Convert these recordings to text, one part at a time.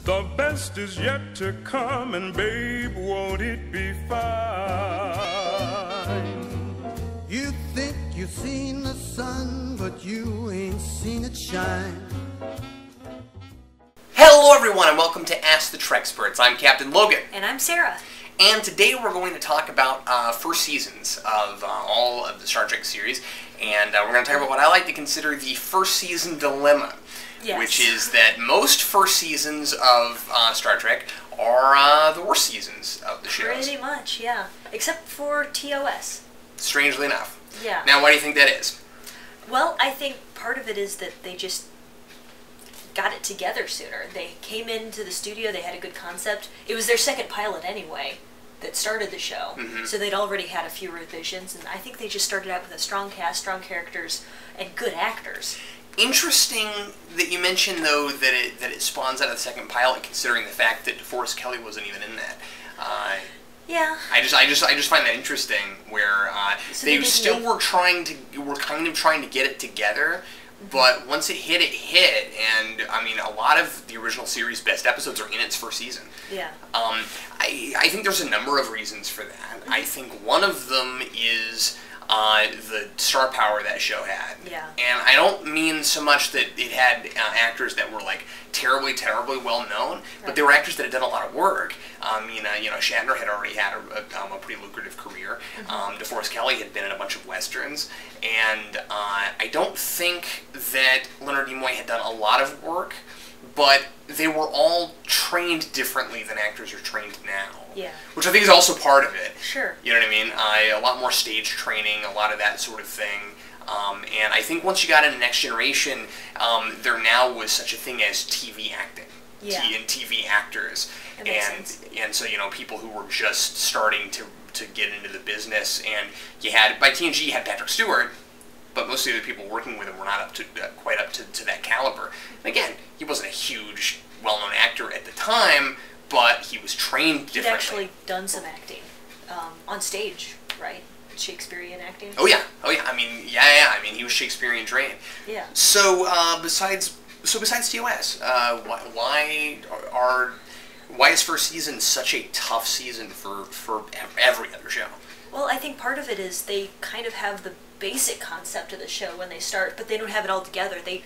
The best is yet to come, and babe, won't it be fine? You think you've seen the sun, but you ain't seen it shine. Hello everyone and welcome to Ask the Treksperts. I'm Captain Logan. And I'm Sarah. And today we're going to talk about first seasons of all of the Star Trek series. And we're going to talk about what I like to consider the first season dilemma. Yes. Which is that most first seasons of Star Trek are the worst seasons of the shows. Pretty much, yeah. Except for TOS. Strangely enough. Yeah. Now why do you think that is? Well, I think part of it is that they just got it together sooner. They came into the studio, they had a good concept. It was their second pilot anyway that started the show. Mm-hmm. So they'd already had a few revisions, and I think they just started out with a strong cast, strong characters, and good actors. Interesting that you mentioned, though, that it spawns out of the second pilot, considering the fact that DeForest Kelley wasn't even in that. Yeah. I just find that interesting, where so they still were kind of trying to get it together, but once it hit, and I mean, a lot of the original series' best episodes are in its first season. Yeah. I think there's a number of reasons for that. I think one of them is the star power that show had. Yeah. And I don't mean so much that it had actors that were like terribly well known, but they were actors that had done a lot of work. Shatner had already had a pretty lucrative career. DeForest Kelley had been in a bunch of westerns, and I don't think that Leonard Nimoy had done a lot of work, but they were all trained differently than actors are trained now. Yeah. Which I think is also part of it. Sure. You know what I mean? A lot more stage training, a lot of that sort of thing. And I think once you got into Next Generation, there now was such a thing as TV acting. Yeah. And TV actors. That makes sense. And so, people who were just starting to get into the business, and you had, by TNG, you had Patrick Stewart, but most of the people working with him were not quite up to that caliber. And again, he wasn't a huge, well-known actor at the time, but he was trained differently. He'd actually done some acting on stage, right? Shakespearean acting. Oh yeah. I mean, I mean, he was Shakespearean trained. Yeah. So besides TOS, why is first season such a tough season for every other show? Well, I think part of it is they kind of have the basic concept of the show when they start, but they don't have it all together. The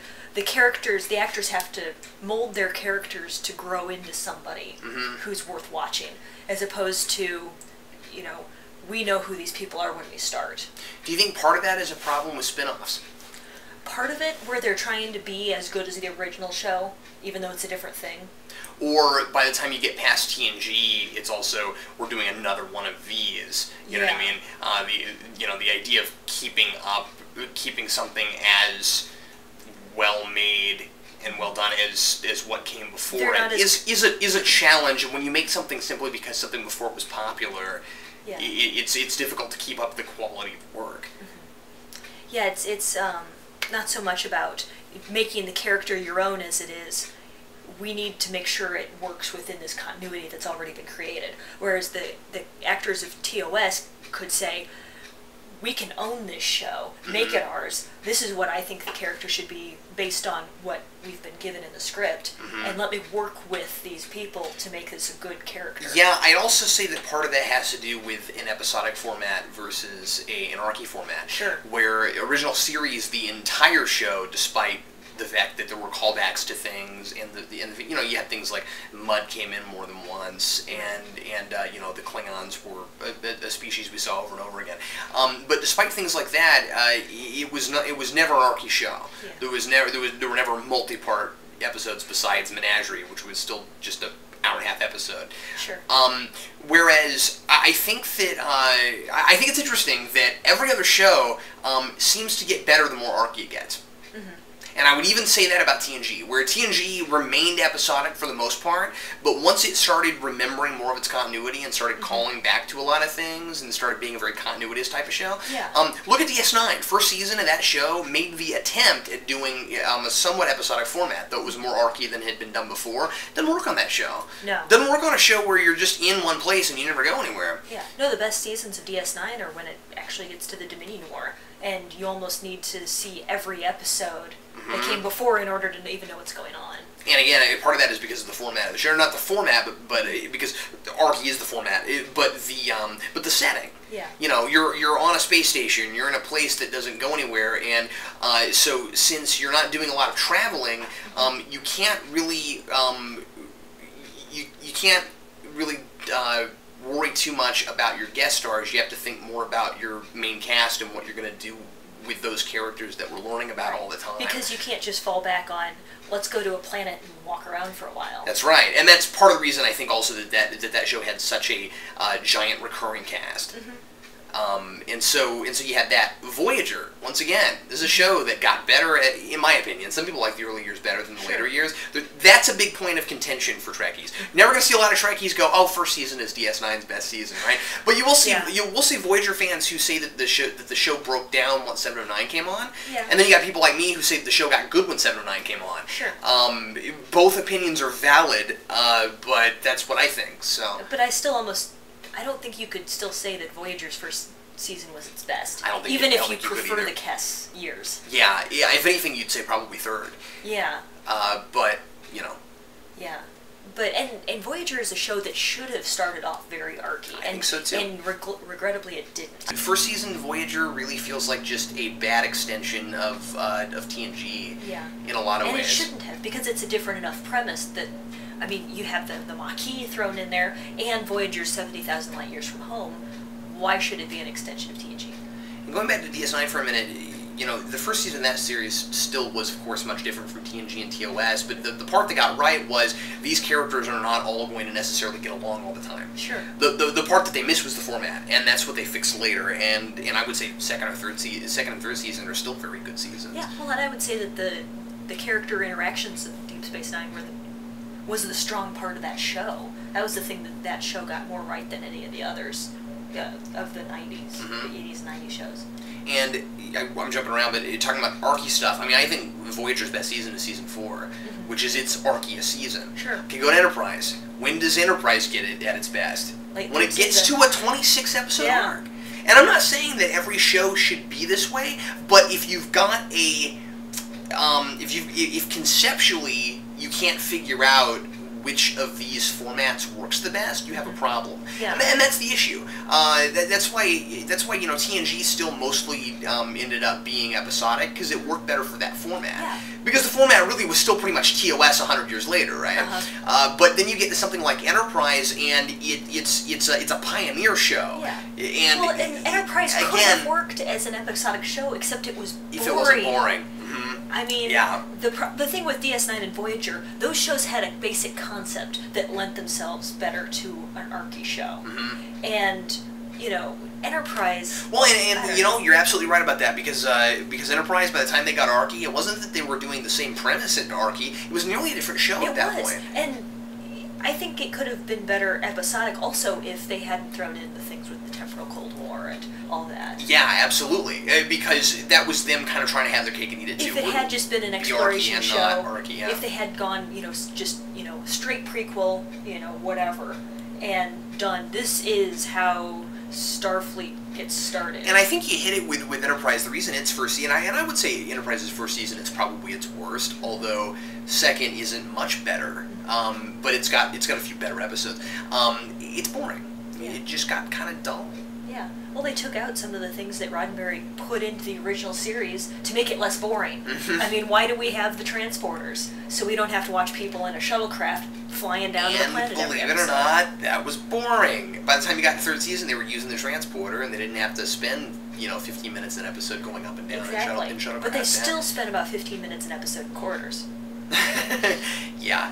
actors have to mold their characters to grow into somebody who's worth watching, as opposed to, we know who these people are when we start. Do you think part of that is a problem with spin-offs? Part of it, where they're trying to be as good as the original show, even though it's a different thing. Or by the time you get past TNG, it's also, we're doing another one of these. You know what I mean? The idea of keeping something as well made and well done as what came before it is a challenge. And when you make something simply because something before it was popular, it's difficult to keep up the quality of work. Yeah, it's not so much about making the character your own as it is. We need to make sure it works within this continuity that's already been created. Whereas the actors of TOS could say, we can own this show, make it ours. This is what I think the character should be based on what we've been given in the script, and let me work with these people to make this a good character. Yeah, I'd also say that part of that has to do with an episodic format versus an archy format. Sure. Where original series, the entire show, despite the fact that there were callbacks to things, and you had things like Mud came in more than once, and the Klingons were a species we saw over and over again. But despite things like that, it was never an archy show. Yeah. There were never multi-part episodes besides Menagerie, which was still just an hour-and-a-half episode. Sure. Whereas I think it's interesting that every other show seems to get better the more archy it gets. And I would even say that about TNG, where TNG remained episodic for the most part, but once it started remembering more of its continuity and started calling back to a lot of things and started being a very continuous type of show, look at DS9. First season of that show made the attempt at doing a somewhat episodic format, though it was more archy than had been done before. Doesn't work on that show. No. Doesn't work on a show where you're just in one place and you never go anywhere. Yeah. No, the best seasons of DS9 are when it actually gets to the Dominion War, and you almost need to see every episode that came before in order to even know what's going on. And again, part of that is because of the format of the show. Not the format, but because Archie is the format, but the setting. Yeah. You know, you're on a space station. You're in a place that doesn't go anywhere, and so since you're not doing a lot of traveling, you can't really you can't really worry too much about your guest stars. You have to think more about your main cast and what you're going to do with those characters that we're learning about all the time. Because you can't just fall back on, let's go to a planet and walk around for a while. That's right, and that's part of the reason I think also that show had such a giant recurring cast. Mm-hmm. And so you had that. Voyager, once again, this is a show that got better, in my opinion. Some people like the early years better than the later years. That's a big point of contention for Trekkies. You're never going to see a lot of Trekkies go, oh, first season is DS9's best season, right? But you will see Voyager fans who say that the show broke down once 7 of 9 came on. Yeah. And then you got people like me who say the show got good when 7 of 9 came on. Sure. Both opinions are valid, but that's what I think. So. But I don't think you could still say that Voyager's first season was its best. I don't think even you, if you could prefer either. the Kess years. Yeah. If anything, you'd say probably third. Yeah. But you know. Yeah, but and Voyager is a show that should have started off very archy. I think so too. And regrettably, it didn't. First season Voyager really feels like just a bad extension of TNG. Yeah. In a lot of ways. And it shouldn't have, because it's a different enough premise that. I mean, you have the Maquis thrown in there, and Voyager's 70,000 light years from home. Why should it be an extension of TNG? And going back to DS9 for a minute, you know, the first season of that series still was, of course, much different from TNG and TOS, but the part that got right was these characters are not all going to necessarily get along all the time. Sure. The part that they missed was the format, and that's what they fixed later, and I would say second and third season are still very good seasons. Yeah, well, and I would say that the character interactions of Deep Space Nine was the strong part of that show. That was the thing that show got more right than any of the others of the 90s, the 80s and 90s shows. And I'm jumping around, but talking about Archie stuff, I mean, I think Voyager's best season is season 4, which is its archiest season. Sure. Okay, go to Enterprise. When does Enterprise get it at its best? Like when it gets to a 26-episode arc. And I'm not saying that every show should be this way, but if you've got a, if conceptually you can't figure out which of these formats works the best, you have a problem. Yeah. And that's the issue. That's why you know TNG still mostly ended up being episodic, because it worked better for that format. Yeah. Because the format really was still pretty much TOS 100 years later, right? But then you get to something like Enterprise, and it's a pioneer show. Yeah. And Enterprise could have worked as an episodic show, except it was boring. If it wasn't boring. I mean, the thing with DS9 and Voyager, those shows had a basic concept that lent themselves better to an Archie show. And, you know, Enterprise... Well, and you know, you're absolutely right about that, because Enterprise, by the time they got Archie, it wasn't that they were doing the same premise at Archie, it was nearly a different show at that point. And I think it could have been better episodic also if they hadn't thrown in the things with the temporal Cold War and all that. Yeah, absolutely. Because that was them kind of trying to have their cake and eat it too. If it had just been an exploration show, if they had gone, you know, just, you know, straight prequel, you know, whatever, and done, this is how Starfleet gets started. And I think you hit it with Enterprise. The reason it's first season, and I would say Enterprise's first season, it's probably its worst, although second isn't much better. But it's got a few better episodes. It's boring. It just got kind of dull. Yeah. Well, they took out some of the things that Roddenberry put into the original series to make it less boring. I mean, why do we have the transporters? So we don't have to watch people in a shuttlecraft flying down to the planet every believe it or not, that was boring. By the time you got to the third season, they were using the transporter, and they didn't have to spend, you know, 15 minutes an episode going up and down in shuttlecraft. But they still spent about 15 minutes an episode in quarters. Yeah,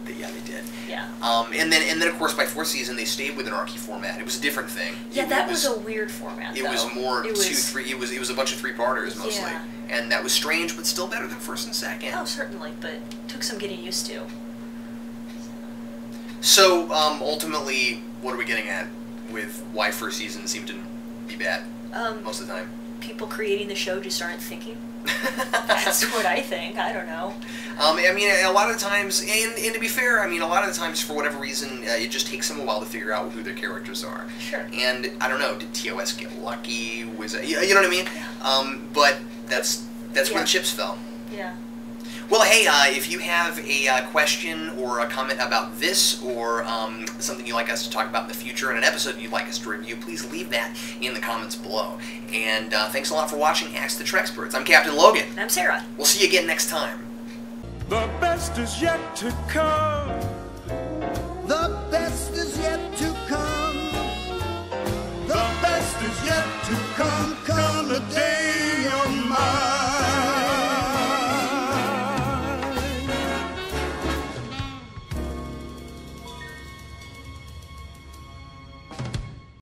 they did. Yeah. And then of course by fourth season they stayed with an Archie format. It was a different thing. Yeah, that was a weird format. It was more 2, 3. It was a bunch of 3-parters mostly, and that was strange, but still better than first and second. Oh, certainly, but took some getting used to. So ultimately, what are we getting at with why first season seemed to be bad most of the time? People creating the show just aren't thinking. That's what I think. I don't know. I mean, a lot of the times, and to be fair, I mean, a lot of the times, for whatever reason, it just takes them a while to figure out who their characters are. Sure. And I don't know, did TOS get lucky? Was it, you know what I mean? But that's where the chips fell. Yeah. Well, hey, if you have a question or a comment about this, or something you'd like us to talk about in the future, and an episode you'd like us to review, please leave that in the comments below. And thanks a lot for watching Ask the Treksperts. I'm Captain Logan. And I'm Sarah. We'll see you again next time. The best is yet to come.